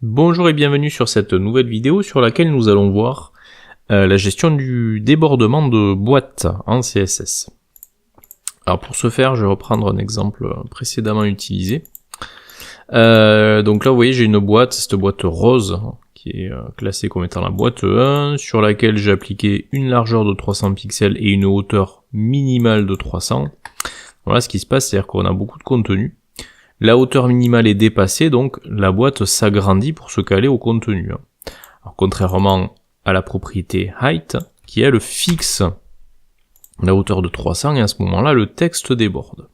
Bonjour et bienvenue sur cette nouvelle vidéo sur laquelle nous allons voir la gestion du débordement de boîtes en CSS. Alors pour ce faire, je vais reprendre un exemple précédemment utilisé. Donc là vous voyez j'ai une boîte, cette boîte rose qui est classée comme étant la boîte 1, sur laquelle j'ai appliqué une largeur de 300 pixels et une hauteur minimale de 300. Voilà ce qui se passe, c'est-à-dire qu'on a beaucoup de contenu. La hauteur minimale est dépassée, donc la boîte s'agrandit pour se caler au contenu. Alors, contrairement à la propriété height, qui elle fixe la hauteur de 300, et à ce moment-là, le texte déborde.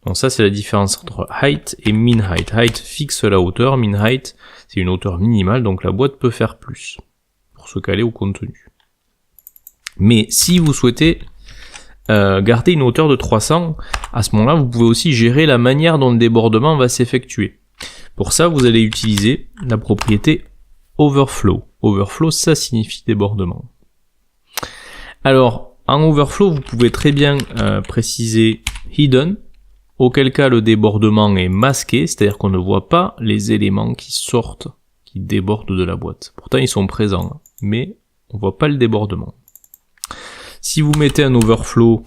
Donc ça, c'est la différence entre height et min height. Height fixe la hauteur, min height, c'est une hauteur minimale, donc la boîte peut faire plus pour se caler au contenu. Mais si vous souhaitez garder une hauteur de 300, à ce moment-là, vous pouvez aussi gérer la manière dont le débordement va s'effectuer. Pour ça, vous allez utiliser la propriété overflow. Overflow, ça signifie débordement. Alors, en overflow, vous pouvez très bien préciser hidden, auquel cas le débordement est masqué, c'est-à-dire qu'on ne voit pas les éléments qui sortent, qui débordent de la boîte. Pourtant, ils sont présents, mais on ne voit pas le débordement. Si vous mettez un overflow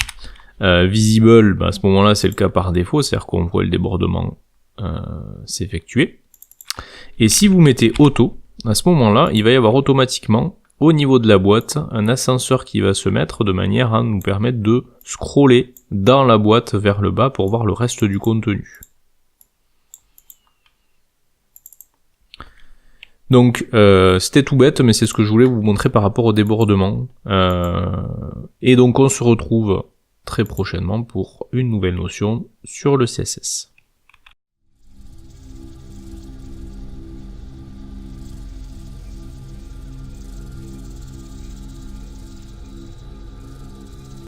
visible, à ce moment-là c'est le cas par défaut, c'est-à-dire qu'on voit le débordement s'effectuer. Et si vous mettez auto, à ce moment-là, il va y avoir automatiquement au niveau de la boîte un ascenseur qui va se mettre de manière à nous permettre de scroller dans la boîte vers le bas pour voir le reste du contenu. Donc c'était tout bête, mais c'est ce que je voulais vous montrer par rapport au débordement. Et donc on se retrouve très prochainement pour une nouvelle notion sur le CSS.